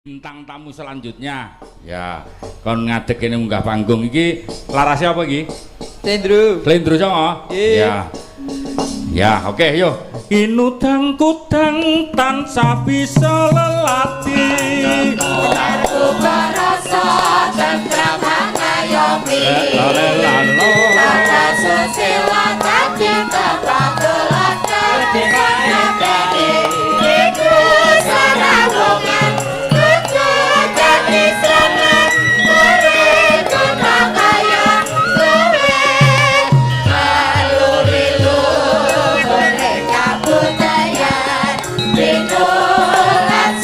Bintang tamu selanjutnya ya kon ngadeg ini munggah panggung iki larasnya apa iki? Slendro songo? Ya ya oke yuk inudang kudang tansah bisa lelati Aku berasa tentrem ngayomi Kata susila tapi terpakulaka Dimana dari itu sarawungan Kutu jadi serangan Kuriku tak kaya Luwe Alurilu Mereka budaya Dinulat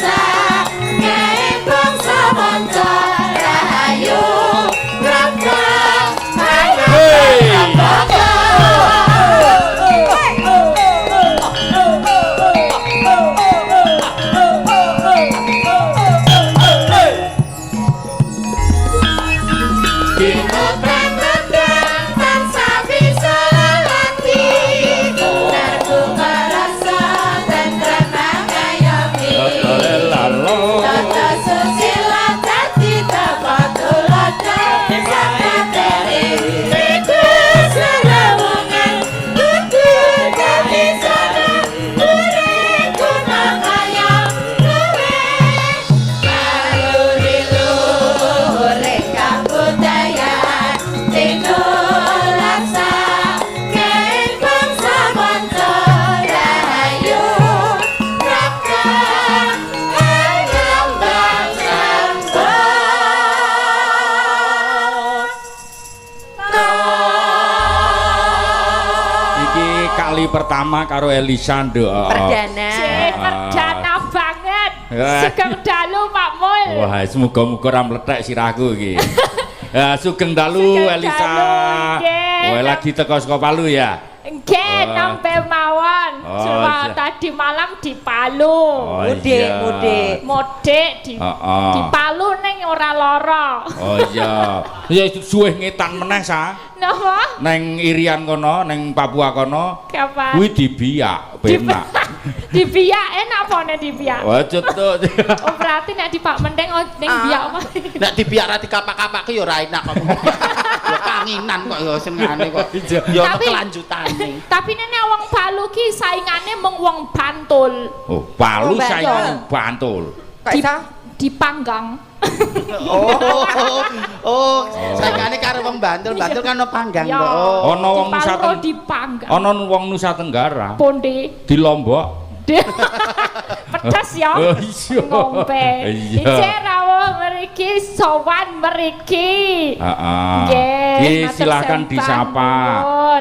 pertama karo Elisando perdana perdana banget Sugeng dalu Pak Mul wah semoga-moga ora mlethek sirahku iki ya Sugeng dalu Elisa wah lagi teko saka Palu ya nggih nampe mawon cuma tadi malam di Palu mudik di Palu ning ora lara oh iya ya suwe ngetan meneh sa napa neng Irian kono neng Papua kono kuwi dibiak penak dibiak enak apa nek dibiak wah cetut oh berarti nek di Pak Mendeng ning biak nek dibiak ra dikapak-kapake ya ora enak kok ya kanginan kok ya senengane kok ya ono kelanjutane tapi nek wong Palu ki saingane mung wong Bantul oh Palu saingane Bantul dipanggang saingane karo wong Bantul kan ono panggang kok ono wong Nusa dipanggang ono wong Nusa Tenggara Ponde di Lombok pedas ya ngombe ije rawuh mriki sowan mriki heeh silakan disapa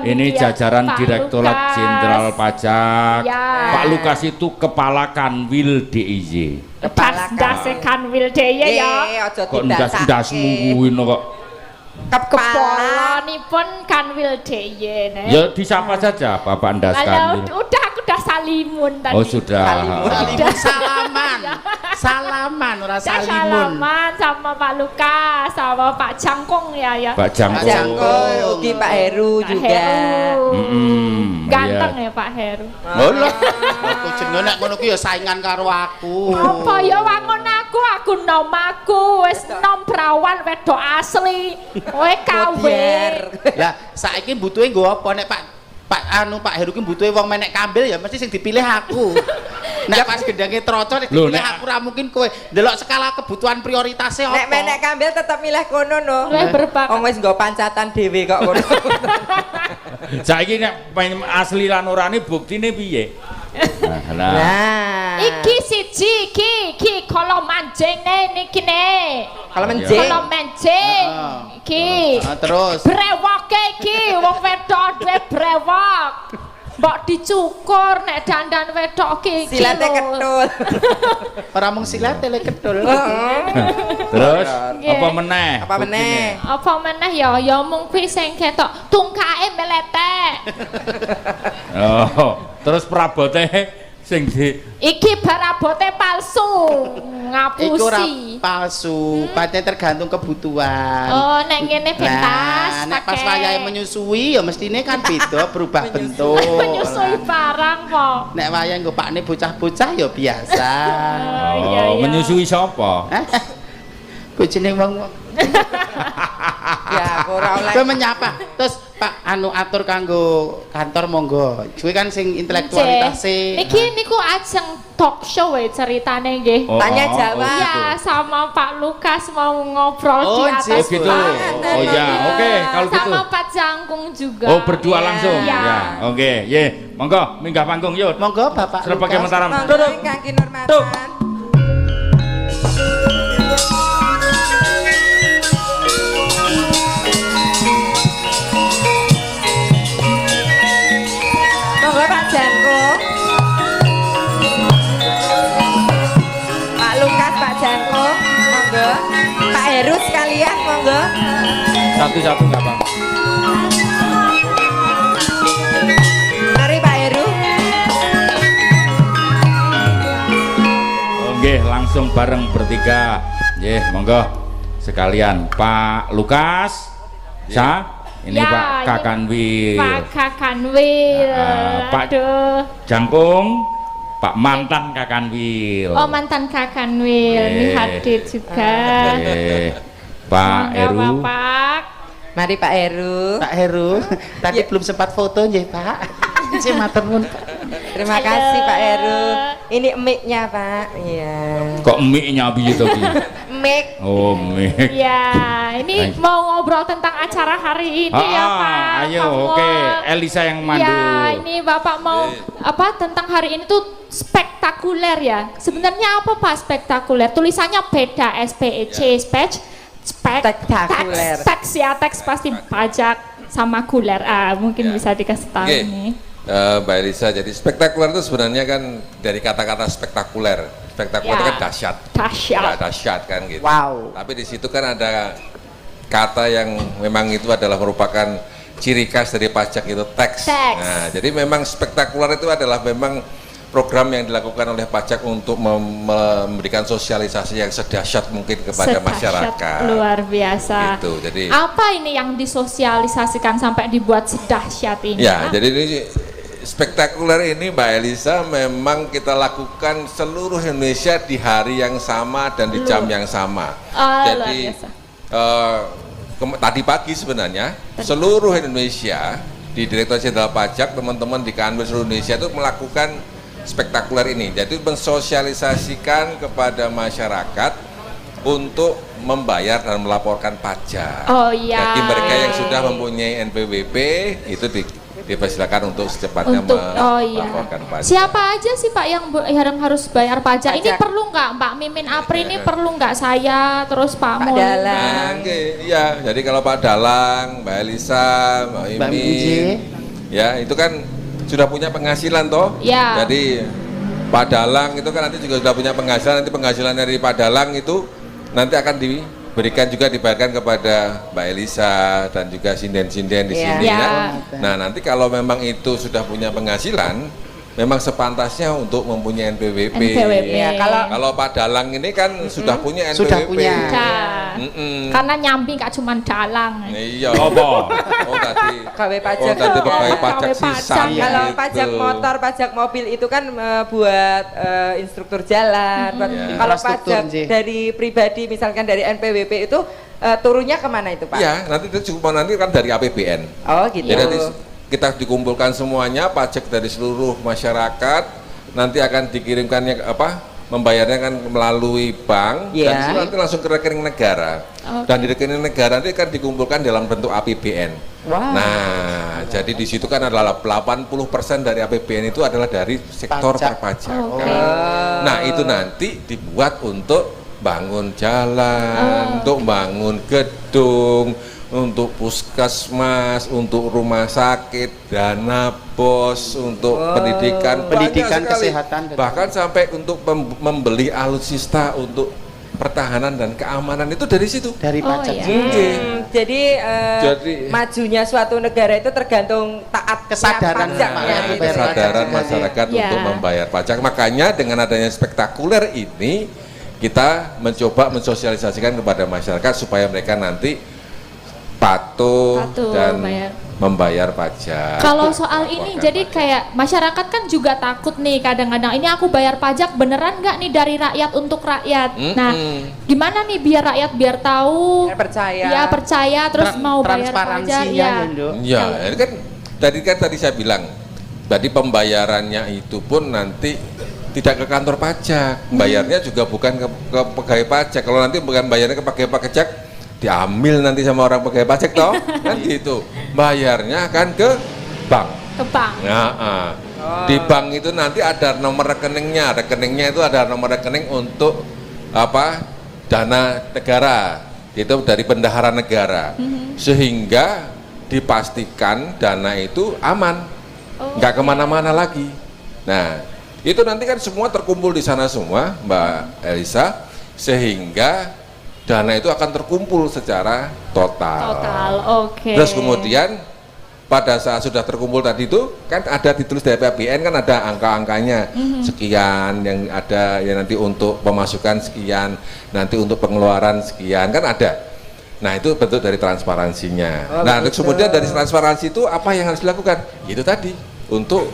ini jajaran Direktorat Jenderal Pajak Pak Lukas itu Kepala Kanwil DIY pas ndase Kanwil DIY ya kok ndas-ndasmu kuwi kok Kepalanipun Kanwil DIY ya disapa saja Bapak Ndas Kanwil udah salimun tadi. Oh sudah. Salaman ora salimun. Salaman sama Pak Lukas, sama Pak Jangkung ya. Pak Jangkung. Ugi Pak Heru juga. Ganteng ya Pak Heru. Oh lho. Aku jenenge nek ngono ki ya saingan karo aku. Apa ya wangun aku nom aku wis nom prawan wedok asli. Kowe kawir. Lah saiki butuhe nggo apa nek Pak Heru ki butuhe wong menek kambil ya mesti sing dipilih aku. Nek pas gendenge troco nek dipilih aku ora mungkin kowe. Delok skala kebutuhan prioritasnya apa. Nek menek kambil tetep milih kono no. Wong wis nggo pancatan dhewe kok kono. Saiki nek asli lan orane buktine piye? Nah. Iki siji iki kala manjingne niki ne. Kalau menjing. Kalau menjing. Iki. Terus. Brewoke iki wong wedok duwe brewok. Mbok dicukur nek dandan wedok iki. Silate ketul. Ora mung silate le ketul. Terus apa meneh? Apa meneh ya mung kuwi sing ketok tungkae meletek. Oh, terus prabote sing di Iki barabote palsu, Iku ora ngapusi. palsu, pancen tergantung kebutuhan. Oh, nek ngene pentas. Nah, nek pas wayahe menyusui ya mestine kan beda berubah bentuk. menyusui barang kok. Nek wayahe nggo pakne bocah-bocah ya biasa. iya, iya. menyusui sapa? Bojone wong-wong. Ya, ora oleh. Kowe menyapa. Terus Pak anu atur kanggo kantor monggo. Kuwi kan sing intelektualitasé. Niki niku ajeng talk show ceritane nggih. Tanya jawab. Iya, sama Pak Lukas mau ngobrol Oh, di atas gitu. panggung. Oh ya, oke kalau gitu. Sama Pak Jangkung juga. Oh, berdua Iya. langsung. Iya. Ya, oke. Ye, monggo minggah panggung yuk. Monggo Bapak Serepake Lukas. Mataram. Monggo ingkang kinurmatan. Monggo Pak Jangkung. Pak Lukas, Pak Jangkung, monggo. Pak Heru sekalian, monggo. Satu-satu enggak apa-apa. Mari Pak Heru. Oke, langsung bareng bertiga. Ye, monggo sekalian Pak Lukas. Ini Ya, Pak ini Kakanwil. Pak Kakanwil. Pak Aduh. Jangkung, Pak mantan Kakanwil. Oh, mantan Kakanwil ini Ye. hadir juga. Ye. Pak Monggo, Eru. Bapak. Mari Pak Heru. Pak Heru, tadi belum sempat foto nggih, Pak. Saya matur nuwun. Terima kasih Pak Heru. Ini mic-nya Pak. Iya. Kok mie-nya piye to Ki? Mic. Oh, mie. Ya, ini Baik. mau ngobrol tentang acara hari ini ya Pak. Ayo, Pak oke. Mul. Elisa yang mandu. Ya, ini Bapak mau apa tentang hari ini tuh spektakuler ya. Sebenarnya apa Pak spektakuler? Tulisannya beda SPEC, Spektakuler. teks ya, teks pasti pajak sama kuler. Mungkin bisa dikasih tahu Oke. nih. Mbak Elisa, jadi spektakuler itu sebenarnya kan dari kata-kata spektakuler. Spektakuler Ya. itu kan dahsyat. Dahsyat. Ya, dahsyat kan gitu. Wow. Tapi di situ kan ada kata yang memang itu adalah merupakan ciri khas dari pajak itu teks. Teks. Nah, jadi memang spektakuler itu adalah memang program yang dilakukan oleh pajak untuk memberikan sosialisasi yang sedahsyat mungkin kepada Sedahsyat, masyarakat. luar biasa. Gitu, jadi Apa ini yang disosialisasikan sampai dibuat sedahsyat ini? ya, Pak? jadi ini spektakuler ini Mbak Elisa memang kita lakukan seluruh Indonesia di hari yang sama dan di jam yang sama. Luar Jadi biasa. tadi pagi sebenarnya seluruh Indonesia di Direktorat Jenderal Pajak, teman-teman di Kanwil seluruh Indonesia itu melakukan spektakuler ini. Jadi mensosialisasikan kepada masyarakat untuk membayar dan melaporkan pajak. Oh iya. Bagi mereka yang sudah mempunyai NPWP itu dipersilakan untuk secepatnya oh iya. melaporkan pajak. Siapa aja sih Pak yang harus bayar pajak? Ini Pajak. perlu nggak Mbak Mimin Apri ini perlu nggak saya terus Pak Pak Mul? Dalang. Oke, iya. Jadi kalau Pak Dalang, Mbak Elisa, Mbak Mbak Imin, Miji. ya itu kan sudah punya penghasilan toh. Ya. Jadi Pak Dalang itu kan nanti juga sudah punya penghasilan. Nanti penghasilan dari Pak Dalang itu nanti akan diberikan juga dibayarkan kepada Mbak Elisa dan juga sinden-sinden di Iya. sini Ya. ya. Nah nanti kalau memang itu sudah punya penghasilan, memang sepantasnya untuk mempunyai NPWP. NPWP. Ya, Kalau Pak Dalang ini kan sudah punya NPWP. Sudah punya. Nah, Mm-mm. karena nyambi nggak cuma dalang. Iya. Apa? Oh tadi. KW pajak. Oh tadi pegawai KW pajak pajak. sisam. Kalau gitu. pajak motor, pajak mobil itu kan buat instruktur jalan. Buat- Ya. Kalau Infrastruktur, pajak Nji. dari pribadi, misalkan dari NPWP itu turunnya kemana itu Pak? Iya, nanti itu cuma nanti kan dari APBN. Oh gitu. Jadi nanti kita dikumpulkan semuanya pajak dari seluruh masyarakat, nanti akan dikirimkannya membayarnya kan melalui bank dan Ya. itu nanti langsung ke rekening negara. Oke. Dan di rekening negara nanti akan dikumpulkan dalam bentuk APBN. Wow. Nah, jadi di situ kan adalah 80% dari APBN itu adalah dari sektor Pajak. perpajakan. Oke. Nah, itu nanti dibuat untuk bangun jalan, untuk bangun gedung, untuk puskesmas, untuk rumah sakit, dana bos, untuk pendidikan, Pendidikan, banyak sekali. kesehatan. Bahkan sampai untuk membeli alutsista untuk pertahanan dan keamanan itu dari situ. Dari Oh, pajak. iya. Jadi, Jadi- majunya suatu negara itu tergantung taat Kesadaran pajaknya rakyat gitu. bayar pajak Kesadaran juga, masyarakat Iya. untuk membayar pajak. Makanya dengan adanya spektakuler ini kita mencoba mensosialisasikan kepada masyarakat supaya mereka nanti patuh Patuh, dan bayar. membayar pajak. Kalau soal ini, jadi kayak masyarakat kan juga takut nih kadang-kadang, ini aku bayar pajak beneran nggak nih dari rakyat untuk rakyat. Nah, gimana nih biar rakyat biar tahu, Biar percaya. ya percaya, terus mau bayar pajak, transparansinya ya. ya, Nduk. Ya, ini kan tadi saya bilang, tadi pembayarannya itu pun nanti tidak ke kantor pajak, bayarnya juga bukan ke pegawai pajak. Kalau nanti bukan bayarnya ke pegawai pajak, diambil nanti sama orang pegawai pajak toh, kan gitu. Bayarnya akan ke bank. Ke bank. Nah, di bank itu nanti ada nomor rekeningnya. Rekeningnya itu ada nomor rekening untuk apa? Dana negara. Itu dari bendahara negara. Sehingga dipastikan dana itu aman, nggak kemana-mana lagi. Nah, itu nanti kan semua terkumpul di sana semua, Mbak Elisa, sehingga dana itu akan terkumpul secara total. Total, oke. Terus kemudian pada saat sudah terkumpul tadi itu kan ada ditulis dari APBN, kan ada angka-angkanya sekian, yang ada ya nanti untuk pemasukan sekian, nanti untuk pengeluaran sekian, kan ada. Nah, itu bentuk dari transparansinya. Nah, terus kemudian dari transparansi itu apa yang harus dilakukan? Itu tadi untuk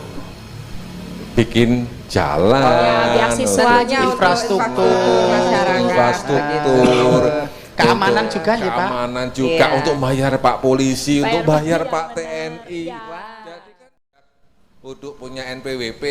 bikin jalan, beasiswanya untuk infrastruktur, masyarakat. infrastruktur, Keamanan untuk juga ya, Pak? keamanan juga, Iya. untuk bayar Pak Polisi, untuk bayar iya, Pak benar. TNI. Iya. Jadi kan untuk punya NPWP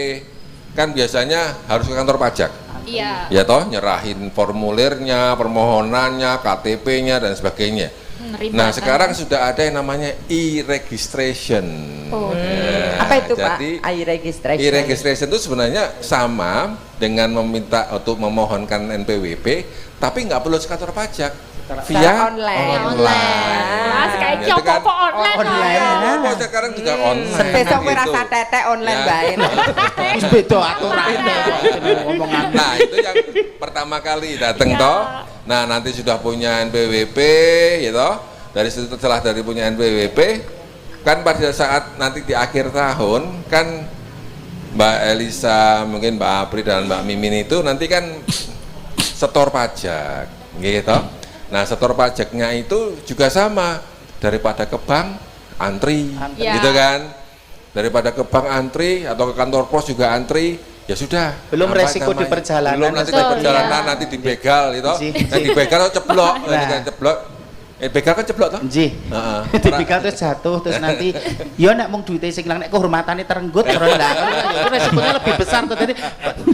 kan biasanya harus ke kantor pajak. Iya. Ya toh, nyerahin formulirnya, permohonannya, KTP-nya dan sebagainya. Menerima Nah, kan. sekarang sudah ada yang namanya e-registration. Oh. Ya, Apa itu Pak? jadi, E-registration. E-registration itu sebenarnya sama dengan meminta untuk memohonkan NPWP, tapi nggak perlu ke kantor pajak, via online. Mas kayak Ya, itu kan apa online? online. ayo. Oh, sekarang juga online. Besok gitu. merasa tetek online Ya. bae. Wis beda aturannya omongan. Nah, itu yang pertama kali datang toh. Nah, nanti sudah punya NPWP, gitu. Dari situ setelah dari punya NPWP, kan pada saat nanti di akhir tahun kan Mbak Elisa, mungkin Mbak Apri dan Mbak Mimin itu nanti kan setor pajak, gitu. Nah, setor pajaknya itu juga sama, daripada ke bank antri, Ya. gitu kan. Daripada ke bank antri atau ke kantor pos juga antri, ya sudah. Belum Apa resiko di namanya? perjalanan. Belum nanti di Betul, perjalanan, ya. nanti dibegal itu. Ji. Nah, dibegal itu ceblok, Nah. nanti kan ceblok. Begal kan ceblok toh? Nggih. Heeh. Dipikir terus jatuh terus nanti yo nek mung duwite sing ilang nek kehormatane terenggut terus lah. Itu resikonya lebih besar tuh. Jadi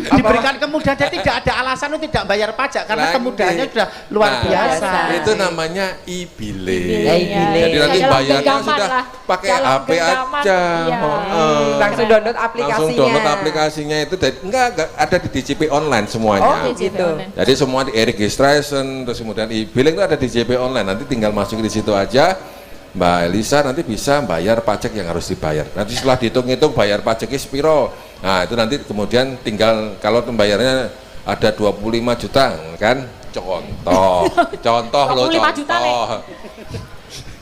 diberikan kemudahan, jadi tidak ada alasan untuk tidak bayar pajak karena Lagi. kemudahannya sudah luar Nah, biasa. Itu namanya e-billing. E-billing. Jadi nanti Dalam bayarnya genggaman sudah lah. pakai Dalam HP genggaman, aja. iya. Langsung download aplikasinya. Langsung download aplikasinya itu dari enggak ada di DJP online semuanya. Oh, gitu. Jadi semua di e-registration, terus kemudian e-billing itu ada di DJP online. Nanti tinggal masuk di situ aja. Mbak Elisa nanti bisa bayar pajak yang harus dibayar. Nanti setelah dihitung-hitung bayar pajaknya sepiro. Nah, itu nanti kemudian tinggal kalau pembayarannya ada 25 juta kan? Contoh. Contoh loh, 25 juta, contoh.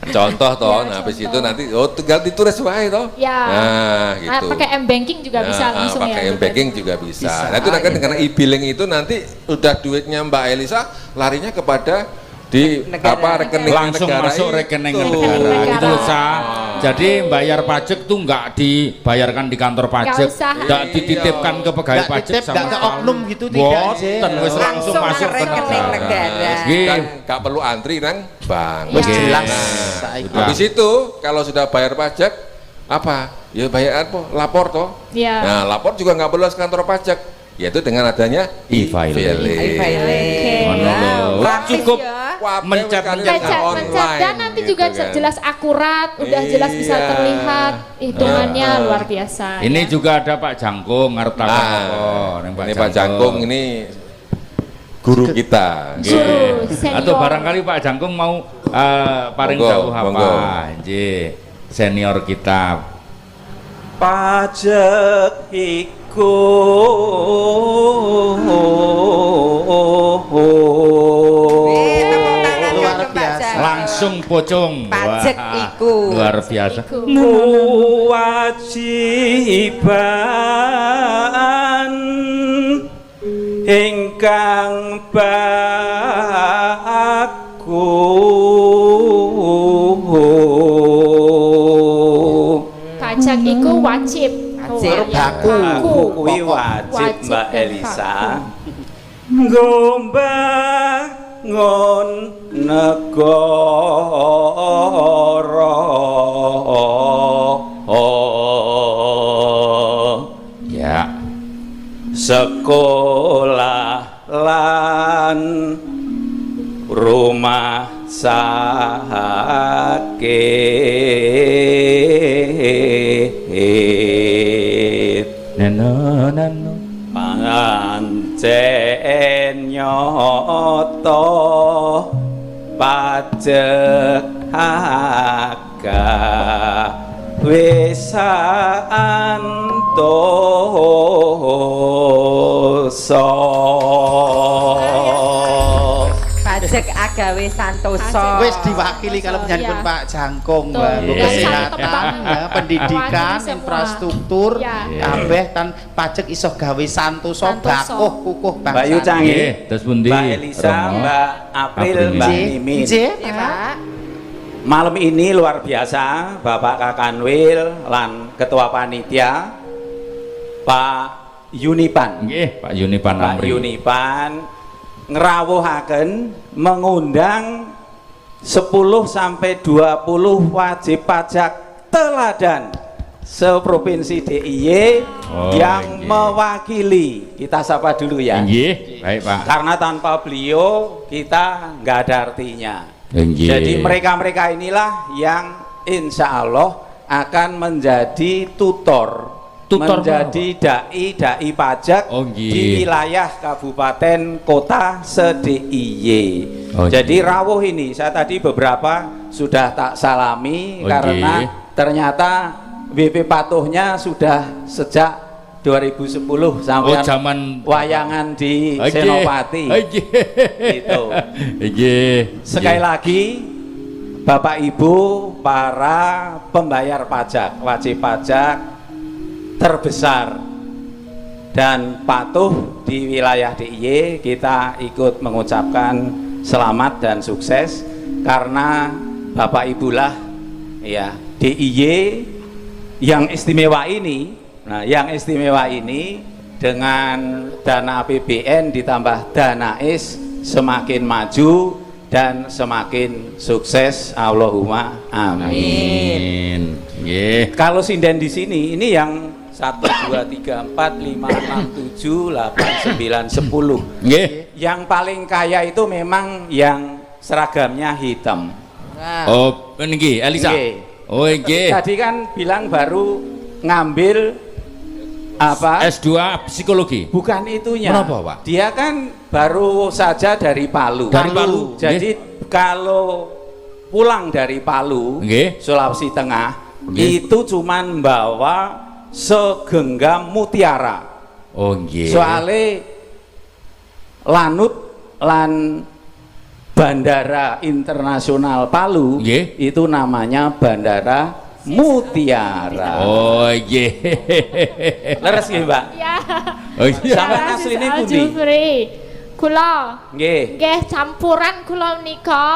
Contoh toh. Ya, Nah, habis contoh. itu nanti tinggal ditulis wae toh. Ya. Nah, gitu. Pakai M-banking juga bisa langsung ya. pakai m-banking juga bisa. Bisa. Nah, itu nanti dengan e-billing itu nanti udah duitnya Mbak Elisa larinya kepada di Negara. apa rekening Langsung negara masuk itu. rekening Rekening negara negara. gitu loh, Sa. Jadi bayar pajak tuh nggak dibayarkan di kantor pajak, usah. nggak dititipkan ke pegawai Nggak pajak titip, sama nggak ke sekali. oknum gitu, tidak, Boten, Ji. wis langsung Langsung masuk ke ke rekening negara. Gitu. Dan nggak perlu antri nang bank. Wis Ya. jelas. Nah, Saiki. habis itu kalau sudah bayar pajak apa? Ya bayar apa? Lapor toh. Ya. Nah, lapor juga nggak perlu ke kantor pajak, yaitu dengan adanya E-filing. E-filing. Ngono lho. Praktis Cukup ya. Mencet-mencet Pencet dan nanti gitu juga kan. jelas akurat, udah jelas bisa Iya. terlihat hitungannya luar biasa. Ini ya. juga ada Pak Jangkung ngerti apa? Nah, ini Pak Jangkung ini guru kita. Guru senior. Atau barangkali Pak Jangkung mau paring Monggo, jauh monggo. apa? Nggih, senior kita. Pajak iku aku Luar biasa. langsung pocong. Pajak Wah, iku. luar biasa. kewajiban ingkang baku Pajak iku wajib. Wajib. Baku. kuwi wajib Wajib Mbak dan Elisa baku. ngombangun negara Ya. sekolah lan rumah sakit Neno neno. pancen nyoto pajek wisaan dosa Pajak agawe santoso. Wis diwakili kalau penyanyi Iya. Pak Jangkung, Tuh, Mbak. Iya. Kesehatan, ya, pendidikan, Mewakili semua. infrastruktur, Iya. kabeh tan pajak iso gawe santoso, Santoso. bakuh kukuh bangsa. Mbak Yu Canggih, Nggih, terus pundi? Mbak Elisa, Romo? Mbak April, April, Mbak Nggih. Mimin. Nggih, Ya, Pak. Pak. Malam ini luar biasa, Bapak Kakanwil lan Ketua Panitia Pak Yunipan. Nggih, Pak Yunipan Pak Amri. Yunipan ngerawuhaken mengundang 10 sampai 20 wajib pajak teladan seprovinsi DIY Oh, yang nggih. mewakili. Kita sapa dulu ya. Nggih, baik Pak. Karena tanpa beliau kita nggak ada artinya. Nggih. Jadi mereka-mereka inilah yang insya Allah akan menjadi tutor, Tutor menjadi dai pajak Oh, nggih. di wilayah kabupaten kota se-DIY. Oh, Jadi nggih. rawuh ini saya tadi beberapa sudah tak salami Oh, karena nggih. ternyata WP patuhnya sudah sejak 2010 sampai zaman wayangan di Nggih. Senopati. Nggih. Gitu. Nggih. Sekali lagi Bapak Ibu para pembayar pajak, wajib pajak terbesar dan patuh di wilayah DIY, kita ikut mengucapkan selamat dan sukses karena Bapak Ibulah ya DIY yang istimewa ini. Nah, yang istimewa ini dengan dana APBN ditambah dana IS semakin maju dan semakin sukses. Allahumma amin. Amin. Nggih. Kalau sinden di sini ini yang 1 2 3 4 5 6 7 8 9 10. Nggih. Yang paling kaya itu memang yang seragamnya hitam. Oh, nggih, Elisa. Nggih. Oh, nggih. Tadi kan bilang baru ngambil apa? S2 psikologi. Bukan itunya. Kenapa, Pak? Dia kan baru saja dari Palu. Dari Palu. Jadi kalau pulang dari Palu, Nggih. Sulawesi Tengah, Nggih. itu cuman bawa segenggam mutiara. Oh, nggih. Soale lanut lan Bandara Internasional Palu Nggih. itu namanya Bandara Mutiara. Oh, nggih. Leres nggih, Mbak? Ya. Oh, iya. Sampai asline pundi? Jufri. Kula Nggih. nggih campuran kula menika.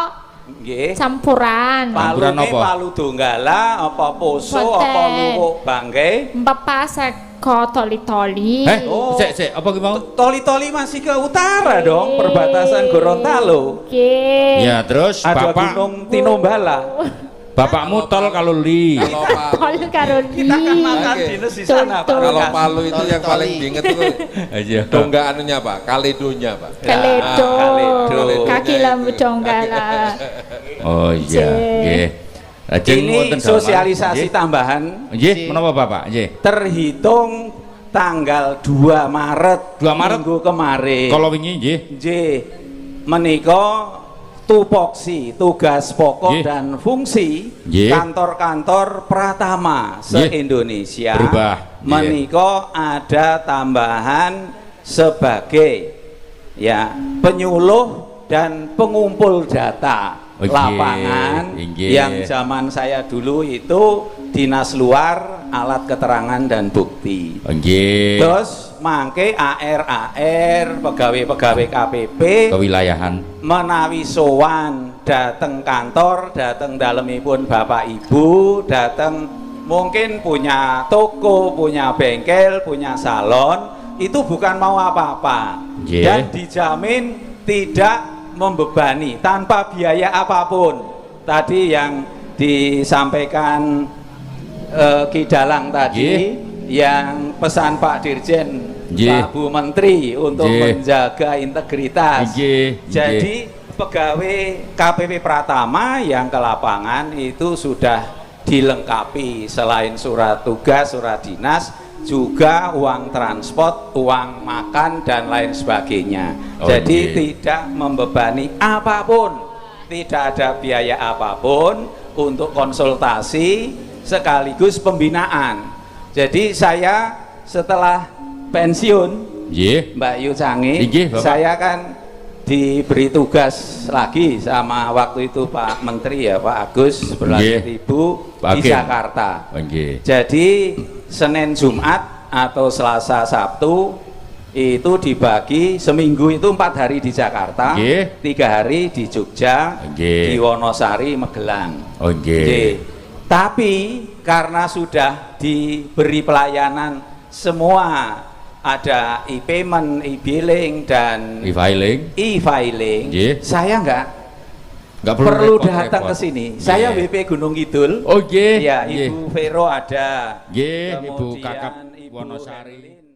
Nggih. Campuran. Palu Campuran apa? Palu Donggala, apa Poso, Boten. apa Luwuk Bangke. Mbapa seko toli-toli. Oh. Sik, apa ki mau? Toli-toli masih ke utara dong, perbatasan Gorontalo. Nggih. Ya, terus Ada Bapak Gunung Tinombala. bapakmu tol kalau li. Kalau Pak, Tol karo Kita kan makan Oke. dinas di sana, Pak. Betul. kalau Rokas. Palu itu yang paling diinget itu Aja. dongga anunya Pak, Kaledonya Pak. Kaledo. Kaledo. Kaki lambu Donggala. Oh iya, nggih. Lajeng Ini wonten dalem. sosialisasi Nggih. tambahan Nggih, menapa Bapak? Nggih. terhitung tanggal 2 Maret 2 Maret? minggu kemarin. Kalau wingi nggih. Nggih, menika tupoksi, tugas pokok Nggih. dan fungsi Nggih. kantor-kantor Pratama Nggih. se-Indonesia Berubah. Nggih. menika ada tambahan sebagai ya penyuluh dan pengumpul data Nggih. lapangan Nggih. yang zaman saya dulu itu dinas luar alat keterangan dan bukti. Nggih. Terus mangke AR pegawai-pegawai KPP Kewilayahan. menawi sowan dateng kantor, dateng dalemipun Bapak Ibu, dateng mungkin punya toko, punya bengkel, punya salon, itu bukan mau apa-apa. Nggih. Dan dijamin tidak membebani tanpa biaya apapun. Tadi yang disampaikan Ki Dalang tadi, yang pesan Pak Dirjen, Nggih. Pak Bu Menteri untuk Nggih. menjaga integritas. Nggih. Jadi pegawai KPP Pratama yang ke lapangan itu sudah dilengkapi selain surat tugas, surat dinas, juga uang transport, uang makan dan lain sebagainya. Oh, Jadi nggih. tidak membebani apapun, tidak ada biaya apapun untuk konsultasi sekaligus pembinaan. Jadi saya setelah pensiun, Nggih. Mbak Yu Cangi, Nggih, Bapak. saya kan diberi tugas lagi sama waktu itu Pak Menteri ya, Pak Agus berlanjut Nggih. Ibu Pak di Hakim. Jakarta. Nggih. Jadi Senin Jumat atau Selasa Sabtu itu dibagi seminggu itu 4 hari di Jakarta, Nggih. 3 hari di Jogja, Nggih. di Wonosari, Magelang. Oh, nggih. Nggih. Tapi karena sudah diberi pelayanan semua, ada e-payment, e-billing dan E-filing. e-filing, Nggih. saya nggak Enggak perlu repot-repot. datang ke sini. Saya Nggih. WP Gunung Kidul. Oh, nggih. Ya, Nggih. Ibu Vero ada. Nggih, Ibu Kemudian Kakap Ibu Wonosari. Herlin.